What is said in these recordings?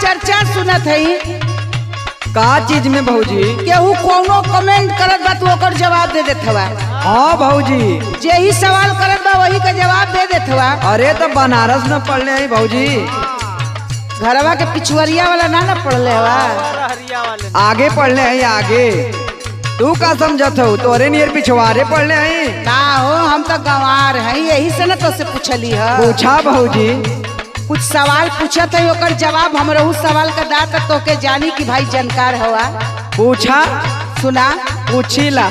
चर्चा सुनत है का चीज में भौजी? केहू कोनो कमेंट करत बा तू ओकर जवाब दे देत हवा। हाँ भौजी, जे ही सवाल करत बा वही का जवाब दे देत हवा। अरे तो बनारस में पढ़ले है भौजी, घरवा के पिछुआरिया वाला ना पढ़ले हवा, आगे पढ़ले है आगे। तू का समझत हो? तोरे नियर पिछवारे पढ़ले है ना हो, हम तो गंवार है, यही से न तो से पूछली है। पूछा भौजी। कुछ सवाल पूछत है ओकर जवाब हम रहू सवाल का दाता तो के जानी कि भाई जानकार हवा। पूछा, सुना पूछीला।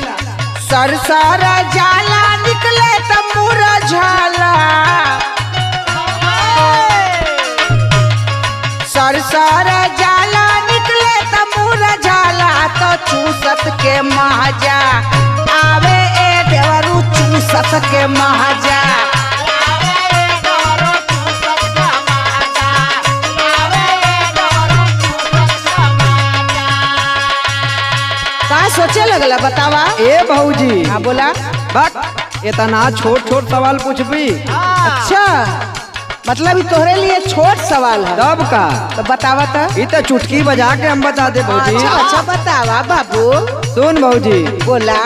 सरसर जाला निकले त मुरझाला, सरसर जाला निकले त मुरझाला, तो चूसत के महाजा आवे ए देवरू, चूसत के महाजा। का सोचे लगला बतावा? ए भौजी, हाँ बोला। बक इतना छोट छोट सवाल पूछबी? अच्छा, मतलब ये तोहरे लिए छोट सवाल है। तब का? तो बतावा तो। ये तो चुटकी बजा के हम बता दे भौजी। अच्छा अच्छा बतावा बाबू। सुन भौजी। बोला।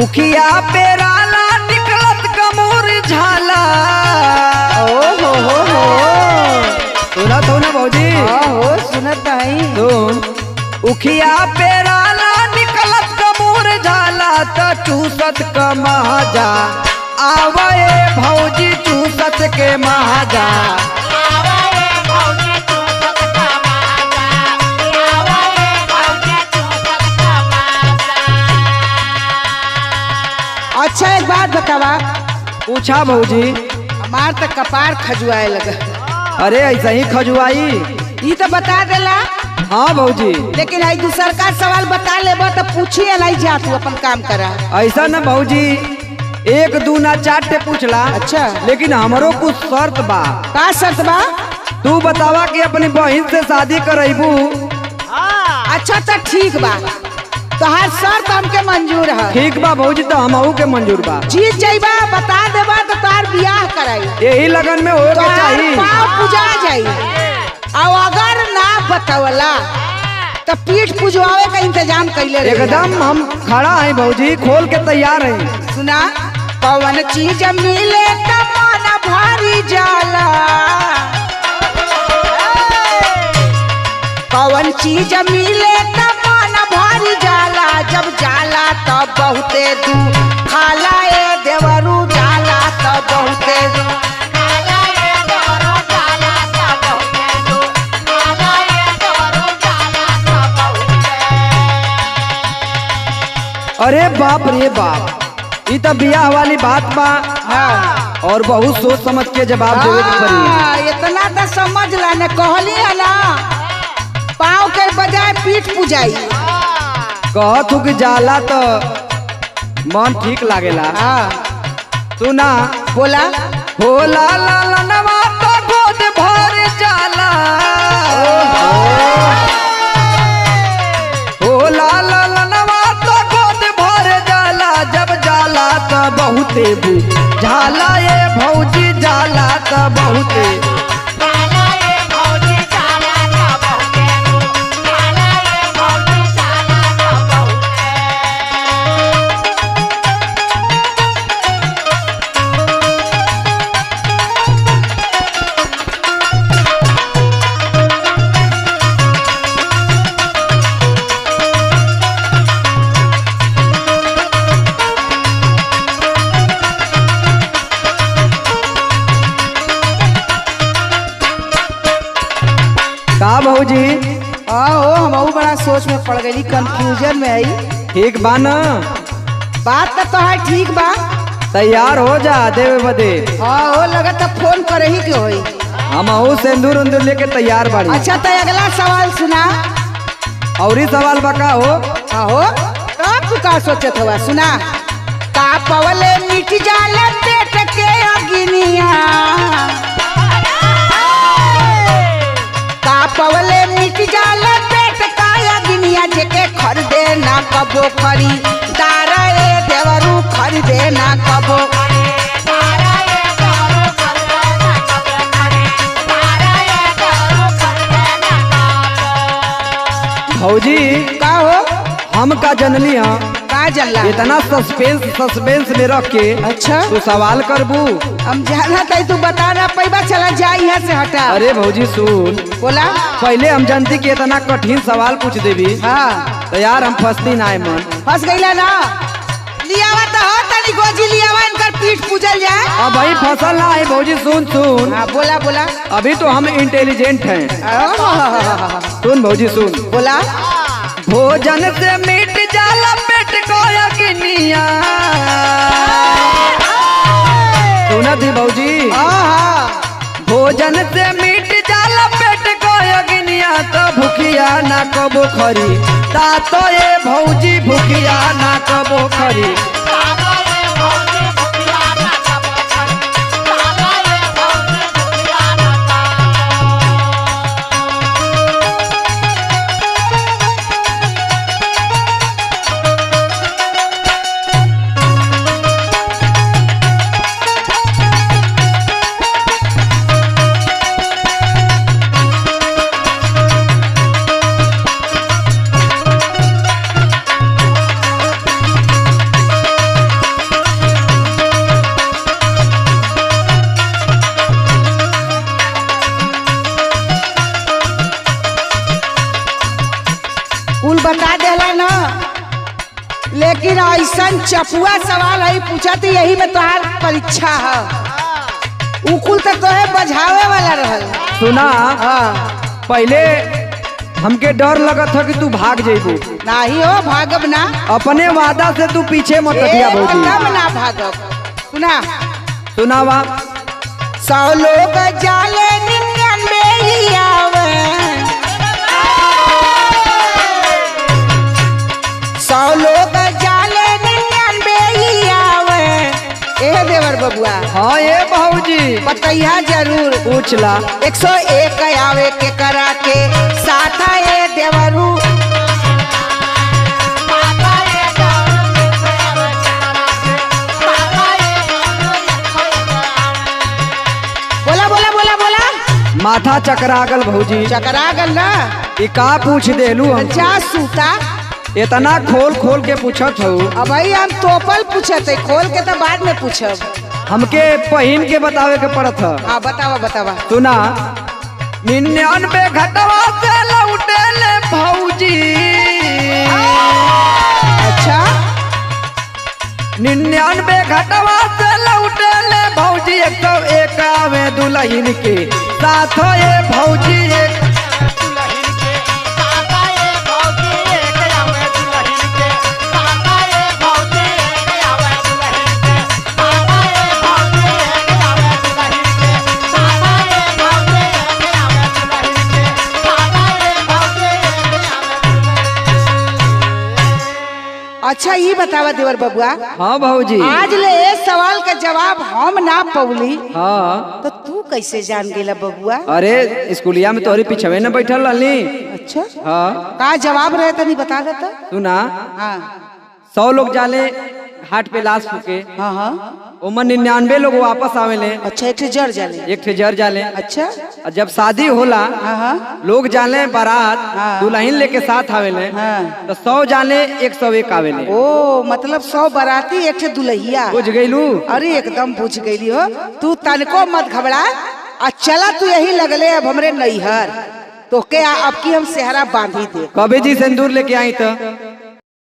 उखिया पेराला निकलत कमोर झाला। ओ हो सुनत हो ना भौजी? हो सुनत है। सुन, उखिया पेराला निकलत कमोर झाला, तो चूसत क महाजा आवे भौजी, चूसत के महाजा। अच्छा एक बात बतावा। पूछा भौजी। हमार तो कपार खजुआए लगा। अरे ऐसा ही खजुआई? ये तो बता देला। हाँ भौजी, लेकिन आई दूसर का सवाल बता लेबा तो पूछिए नहीं जा, तू अपन काम करा। ऐसा न भौजी, एक दू ना चार टे पूछला। अच्छा, लेकिन हमरो कुछ शर्त बा। का शर्त बा? तू बतावा कि अपनी बहन से शादी करैबू? अच्छा तो ठीक बा, तो हर शर्त हमके मंजूर है। ठीक बा भौजी, तो हमहू के मंजूर बा। जीत जाइबा बता देबा तो तार बियाह कराई, यही लगन में हो के चाहिए। पाँव पूजा जाई। और अगर ना बतावला तो पीठ पुजवावे का इंतजाम कैले रही। एकदम हम खड़ा है भौजी, खोल के तैयार है। सुना, कौन चीज मिले त मन भारी जाला, कौन चीज मिले त मन भारी जाला, जब जाला तो बहुते दू खाला ए देवरू, जाला तो बहुते दू। अरे बाप रे बाप, ये तो बियाह वाली बात बा। हाँ। और बहुत सोच समझ के जवाब देवे के पड़ी। इतना तो समझ ला न, कहली है ना पाँव के बजाय पीठ पुजाई। कहत हूँ कि जाला तो मन ठीक लागेला। हाँ सुना। बोला। हो ला ला ला नवा तो गोद भर जाला। हो ला ला ला नवा तो गोद भर जाला, जब जाला तो बहुते झाला ये भौजी, जाला तो बहुते। का भौजी? हो हम बड़ा सोच में पड़ गई, कंफ्यूजन में आई। ठीक बा न? बात तो है ठीक बा। तैयार हो जा देवे बदे। हाँ हो लगा तो फोन कर ही क्यों होई। हम सिंदूर उंदूर लेके तैयार बाड़ी। अच्छा तो अगला सवाल सुना। और ही सवाल बका हो? हो तब तू का सोचत हुआ? सुना। का पवले मिट जाले पेट के अग्निया, का पवले मिट जाले पेट का अग्निया, जेके खरीदे ना कबो खरी दारा ए देवरू, खरीदे ना कबो। भौजी का हो हम का जनली हाँ का जल्ला इतना सस्पेंस में रख के अच्छा तू सवाल करबू। हम जाना था तू बता ना पैबा चला जा यहाँ से हटा। अरे भौजी सुन, बोला पहले हम जानती कि इतना कठिन सवाल पूछ देवी हाँ तो यार हम फंसती ना मन। फंस गईला ना लियावा तो हो तनी गोजी लियावा इनकर पीठ पूजल जाए। अब भाई फसल ना है भौजी सुन सुन। हाँ बोला बोला अभी तो हम इंटेलिजेंट हैं। सुन भौजी सुन। बोला भोजन से मिट जाला पेट को यकीनिया। सुना थी भौजी भोजन से मिट जाला पेट को यकीनिया तो भूखिया ना कबो खरी ता तो ये भौजी भूखिया ना कबो खरी। कुल बता देला ना, लेकिन ऐसा चपुआ सवाल है पूछा तो यही में तोहार परीक्षा है। उकुल तो तोहे बझावे वाला रहल। सुना हाँ पहले हमके डर लगत था कि तू भाग जेबू। नहीं हो भागब ना, अपने वादा से तू पीछे मत हटिया भौजी। तब ना भागब। सुना सुनावा 100 लोग जाले 99 ही आवे। 100 लोग जाले 99 ही आवे। ए देवर बबुआ हाँ ये भौजी बतैया जरूर पूछला 101 आवे के करा के साथ ए देवरू। बोला बोला बोला बोला माथा चकरागल भौजी। चकरा गल ना ये का पूछ देलू हम जा सूता। इतना खोल खोल के पूछत हो। अब भाई हम तोपल पूछते खोल के तो बाद में पूछब। हमके पहिन के बतावे के पड़त है। हाँ बतावा बतावा। सुना 99 घटवा से लौटे ले भौजी। अच्छा 99 घटवा से लौटे ले भौजी। 101 आवे दुल्हन के साथ ये भौजी। एक अच्छा ये बतावा देवर बबुआ, हाँ भौजी आज ले ए सवाल का जवाब हम ना पौली हाँ तो तू कैसे जान गेला बबुआ? अरे स्कूलिया में तोहरी पीछे न बैठल रहली। अच्छा हाँ का जवाब रहे तनी बता देता। सुना हाँ 100 लोग जाले घाट पे लाश फूके। हाँ हाँ ओमन 99 लोग वापस आवेले। अच्छा एक जर जाले। एक ठे जर जाले। अच्छा और जब शादी होला हाँ हाँ लोग जाले बारात हाँ। दुल्हन लेके साथ आवेले। हाँ। तो 100 जाले 101 आवेले। ओ मतलब 100 बाराती एक दुल्हिया। बुझ गईलू? अरे एकदम बुझ गईली हो तू। तनको मत घबरा आ चला तू यही लगले अब हमरे नैहर तो के अब की हम सेहरा बांधी दे। कबे जी सिंदूर लेके आई तो